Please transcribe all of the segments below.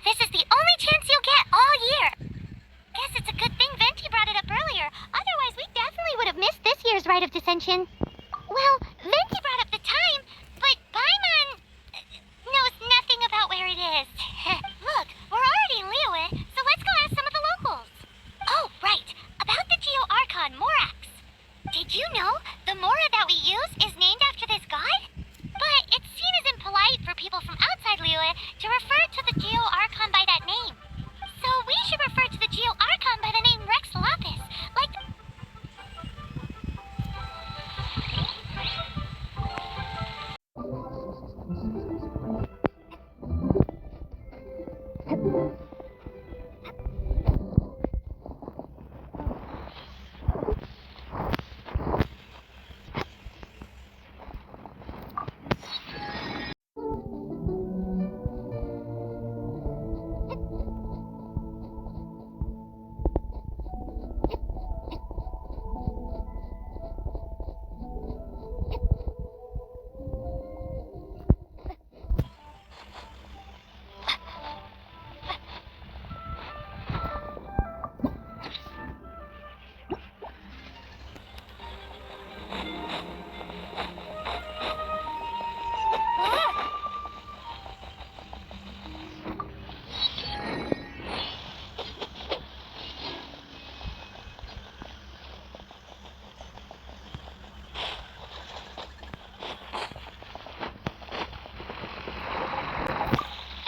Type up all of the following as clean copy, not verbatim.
This is the only chance you'll get all year. Guess it's a good thing Venti brought it up earlier. Otherwise, we definitely would have missed this year's Rite of Dissension. Well, Venti brought up the time, but Paimon knows nothing about where it is. Look, we're already in Liyue, so let's go ask some of the locals. Oh, right. About the Geo-Archon, Morax. Did you know the Mora that we use is named after this god? But it's seen as impolite for people from outside Liyue to refer to the Geo-Archon by that name. So we should refer to the Geo-Archon by the name Rex Lapis, like...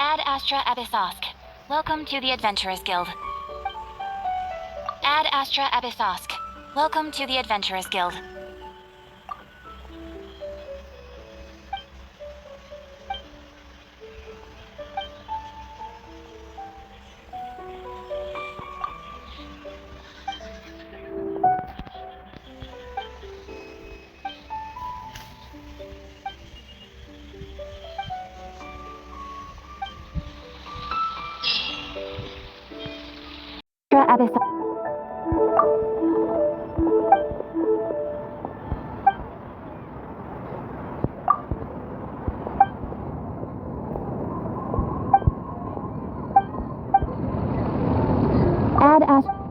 Ad Astra Abyssosk. Welcome to the Adventurers Guild. Ad Astra Abyssosk. Welcome to the Adventurers Guild. Ad Astra.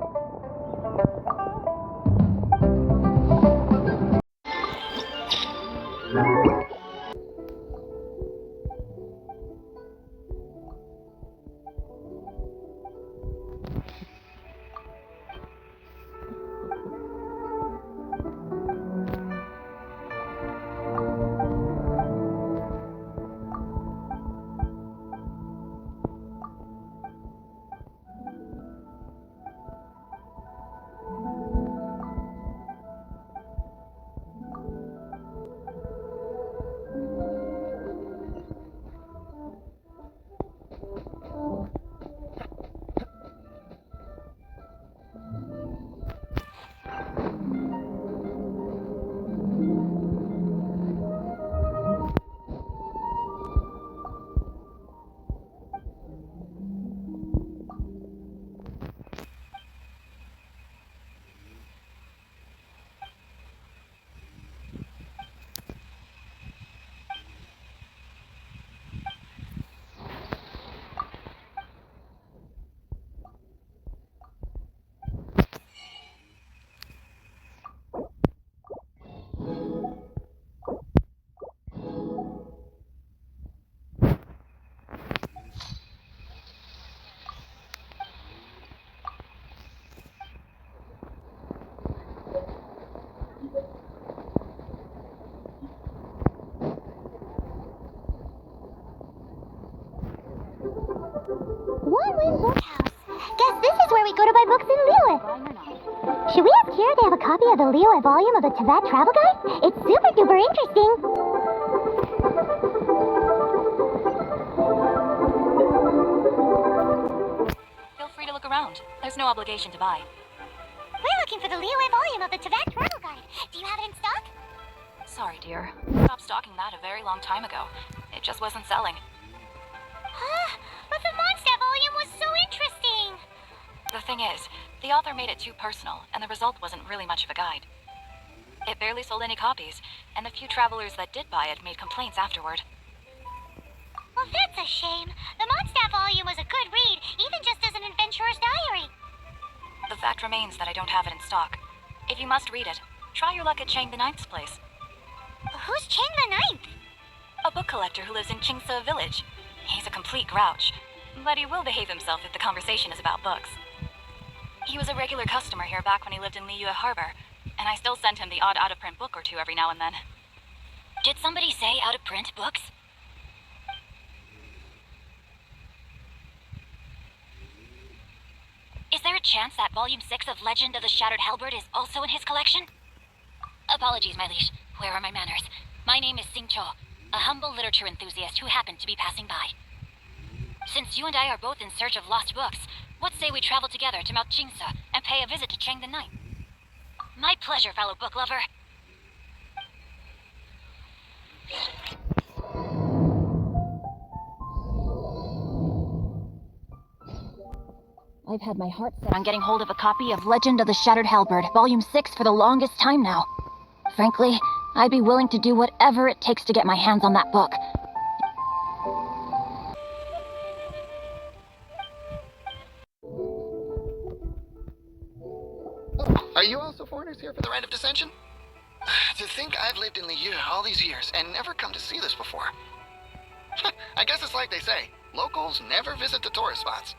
Abandoned bookhouse. Guess this is where we go to buy books in Liyue. Should we ask here if they have a copy of the Liyue volume of the Teyvat Travel Guide? It's super duper interesting. Feel free to look around. There's no obligation to buy. We're looking for the Liyue volume of the Teyvat Travel Guide. Do you have it in stock? Sorry, dear. Stopped stocking that a very long time ago. It just wasn't selling. But the Mondstadt volume was so interesting. The thing is, the author made it too personal, and the result wasn't really much of a guide. It barely sold any copies, and the few travelers that did buy it made complaints afterward. Well, that's a shame. The Mondstadt volume was a good read, even just as an adventurer's diary. The fact remains that I don't have it in stock. If you must read it, try your luck at Chang the Ninth's place. Who's Chang the Ninth? A book collector who lives in Chingsa village. He's a complete grouch, but he will behave himself if the conversation is about books. He was a regular customer here back when he lived in Liyue Harbor, and I still send him the odd out-of-print book or two every now and then. Did somebody say out-of-print books? Is there a chance that Volume 6 of Legend of the Shattered Halberd is also in his collection? Apologies, my liege. Where are my manners? My name is Sing Cho, a humble literature enthusiast who happened to be passing by. Since you and I are both in search of lost books, what say we travel together to Mount Chingsa and pay a visit to Chang the Ninth? My pleasure, fellow book lover. I've had my heart set on getting hold of a copy of Legend of the Shattered Halberd, Volume 6 for the longest time now. Frankly, I'd be willing to do whatever it takes to get my hands on that book. Are you also foreigners here for the Rite of Dissension? To think I've lived in Liyue all these years and never come to see this before. I guess it's like they say, locals never visit the tourist spots.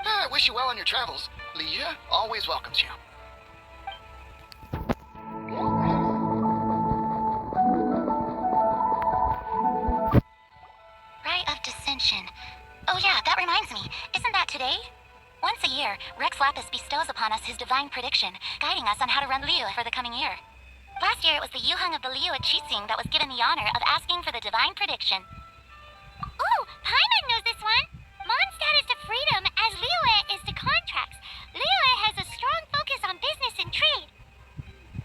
I wish you well on your travels. Liyue always welcomes you. Rite of Dissension. Oh yeah, that reminds me. Isn't that today? Once a year, Rex Lapis bestows upon us his divine prediction, guiding us on how to run Liyue for the coming year. Last year, it was the Yuheng of the Liyue Qixing that was given the honor of asking for the divine prediction. Ooh, Paimon knows this one. Mondstadt is to freedom as Liyue is to contracts. Liyue has a strong focus on business and trade.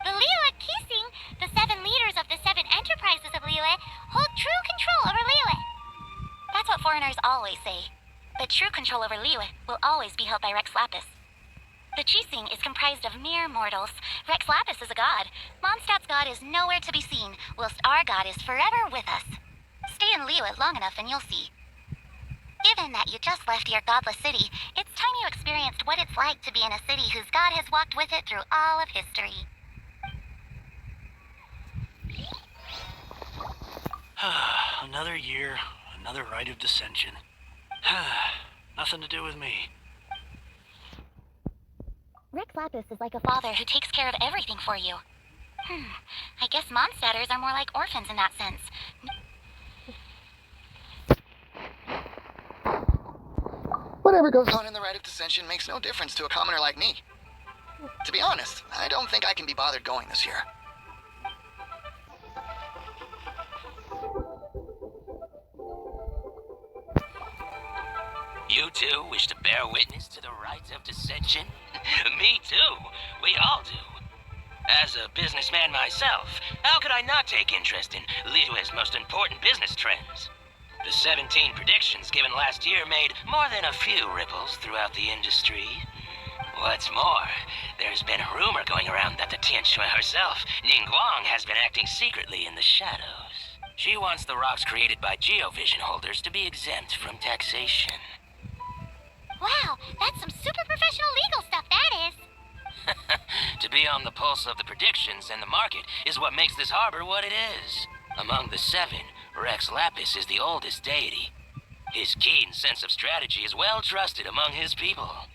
The Liyue Qixing, the 7 leaders of the 7 enterprises of Liyue, hold true control over Liyue. That's what foreigners always say. But true control over Liyue will always be held by Rex Lapis. The Qixing is comprised of mere mortals. Rex Lapis is a god. Mondstadt's god is nowhere to be seen, whilst our god is forever with us. Stay in Liyue long enough and you'll see. Given that you just left your godless city, it's time you experienced what it's like to be in a city whose god has walked with it through all of history. Another year, another Rite of Dissension. Nothing to do with me. Rex Lapis is like a father who takes care of everything for you. I guess Mondstadters are more like orphans in that sense. Whatever goes on in the Rite of Dissension makes no difference to a commoner like me. To be honest, I don't think I can be bothered going this year. You too wish to bear witness to the rites of dissension? Me too. We all do. As a businessman myself, how could I not take interest in Liyue's most important business trends? The 17 predictions given last year made more than a few ripples throughout the industry. What's more, there's been a rumor going around that the Tianshui herself, Ningguang, has been acting secretly in the shadows. She wants the rocks created by geovision holders to be exempt from taxation. Wow, that's some super professional legal stuff, that is. To be on the pulse of the predictions and the market is what makes this harbor what it is. Among the 7, Rex Lapis is the oldest deity. His keen sense of strategy is well trusted among his people.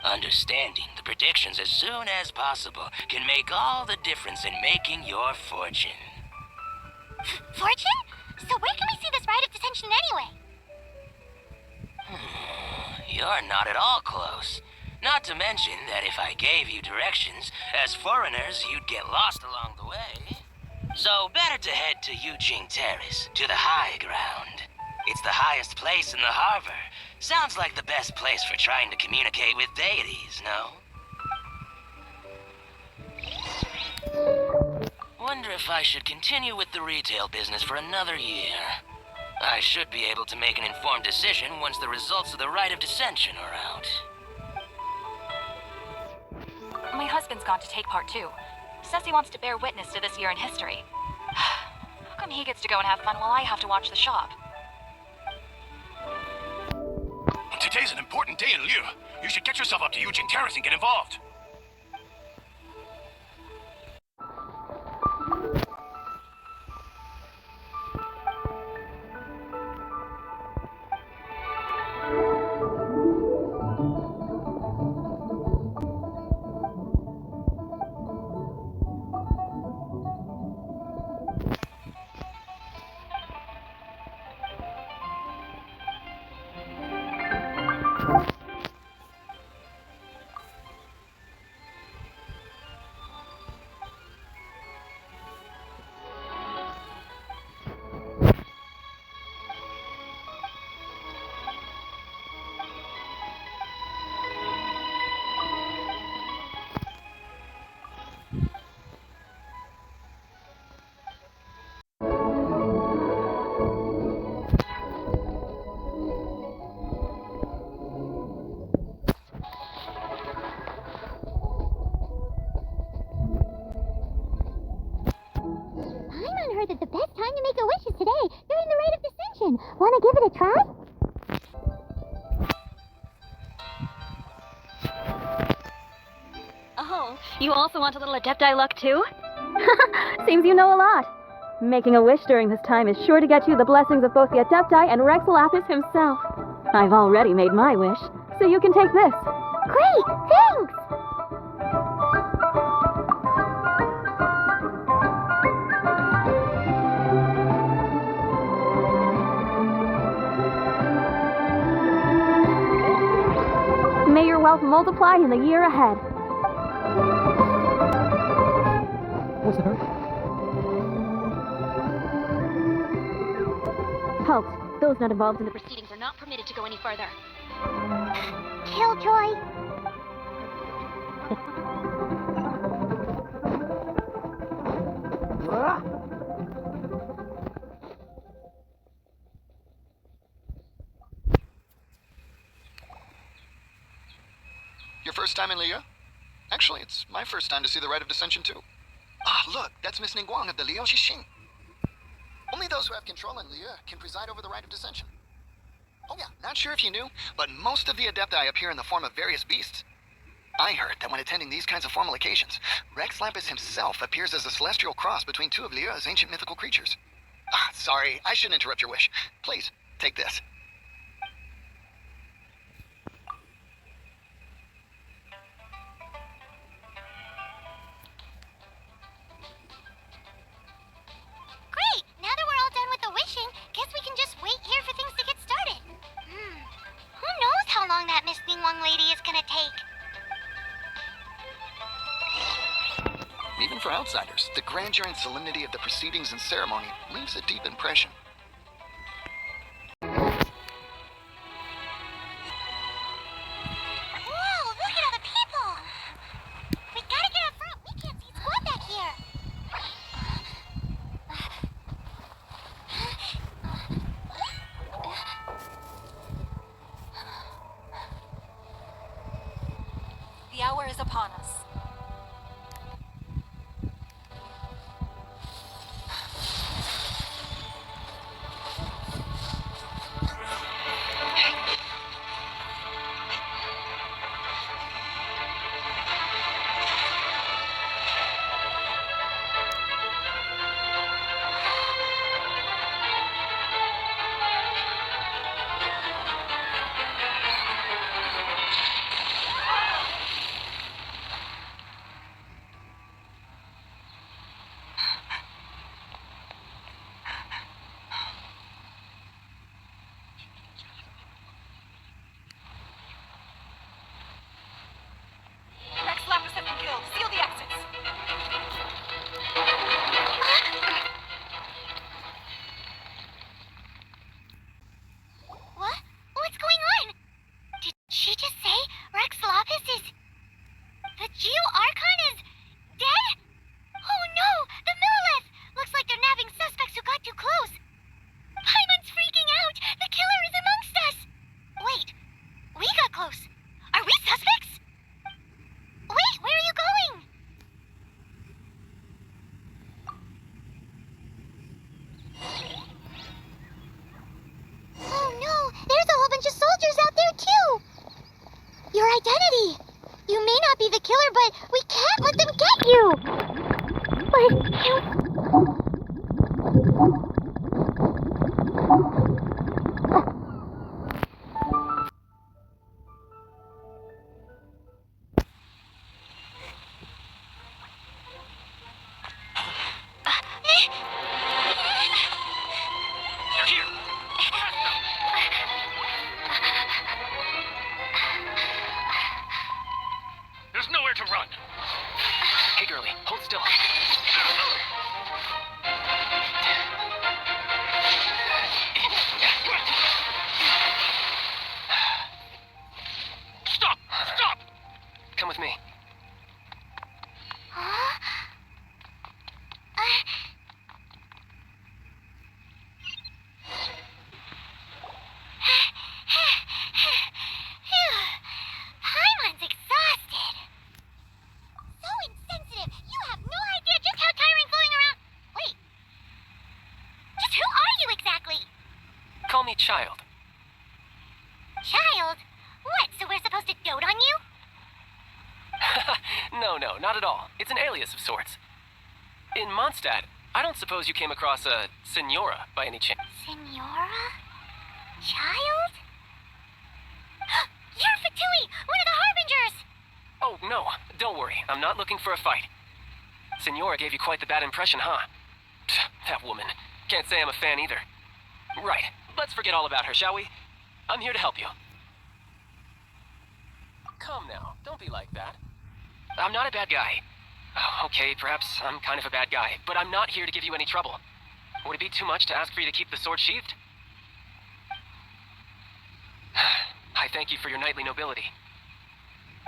Understanding the predictions as soon as possible can make all the difference in making your fortune. Fortune? So where can we see this Rite of Dissension anyway? You're not at all close. Not to mention that if I gave you directions, as foreigners, you'd get lost along the way. So better to head to Eugene Terrace, to the high ground. It's the highest place in the harbor. Sounds like the best place for trying to communicate with deities, no? Wonder if I should continue with the retail business for another year. I should be able to make an informed decision once the results of the Rite of Dissension are out. My husband's gone to take part too. Says he wants to bear witness to this year in history. How come he gets to go and have fun while I have to watch the shop? Today's an important day in Liu. You should get yourself up to Eugene Terrace and get involved. Paimon heard that the best time to make a wish is today, during the Rite of Dissension. Want to give it a try? Oh, you also want a little Adepti luck too? Seems you know a lot. Making a wish during this time is sure to get you the blessings of both the Adepti and Rex Lapis himself. I've already made my wish, so you can take this. Great, thanks! May your wealth multiply in the year ahead. What's the hurt? Halt. Those not involved in the proceedings are not permitted to go any further. Killjoy! Your first time in Liu? Actually, it's my first time to see the Rite of Dissension, too. Ah, look, that's Miss Ningguang of the Liu Xixing. Only those who have control in Liu can preside over the Rite of Dissension. Oh yeah, not sure if you knew, but most of the Adepti appear in the form of various beasts. I heard that when attending these kinds of formal occasions, Rex Lapis himself appears as a celestial cross between two of Liu's ancient mythical creatures. Ah, sorry, I shouldn't interrupt your wish. Please, take this. Great! Now that we're all done with the wishing, guess we can just wait here for things to get started. Who knows how long that Miss Ningguang lady is gonna take? Even for outsiders, the grandeur and solemnity of the proceedings and ceremony leaves a deep impression. Whoa, look at all the people! We gotta get up front. We can't see squad back here. The hour is upon us. the killer, but we can't let them get you! But you... They're here. There's nowhere to run. Hey, girlie, hold still. Stop! Stop! Come with me. Paimon's exhausted. So insensitive. You have no idea just how tiring going around. Wait. Just who are you exactly? Call me Child. Child? What, so we're supposed to dote on you? No, not at all. It's an alias of sorts. In Mondstadt, I don't suppose you came across a Senora by any chance. Senora? Child? You're Fatui, one of the Harbingers! Oh, no, don't worry. I'm not looking for a fight. Senora gave you quite the bad impression, huh? Pfft, that woman. Can't say I'm a fan either. Right, let's forget all about her, shall we? I'm here to help you. Come now, don't be like that. I'm not a bad guy. Oh, okay, perhaps I'm kind of a bad guy, but I'm not here to give you any trouble. Would it be too much to ask for you to keep the sword sheathed? I thank you for your knightly nobility.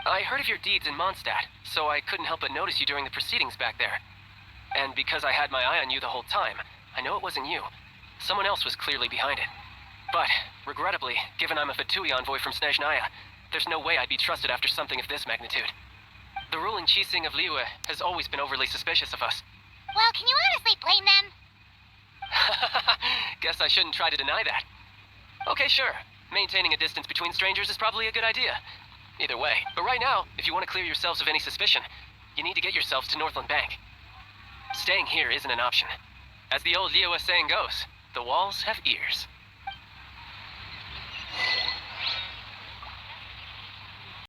I heard of your deeds in Mondstadt, so I couldn't help but notice you during the proceedings back there. And because I had my eye on you the whole time, I know it wasn't you. Someone else was clearly behind it. But, regrettably, given I'm a Fatui envoy from Snezhnaya, there's no way I'd be trusted after something of this magnitude. The ruling Qixing of Liyue has always been overly suspicious of us. Well, can you honestly blame them? Guess I shouldn't try to deny that. Okay, sure. Maintaining a distance between strangers is probably a good idea. Either way, but right now, if you want to clear yourselves of any suspicion, you need to get yourselves to Northland Bank. Staying here isn't an option. As the old Liyue saying goes, the walls have ears.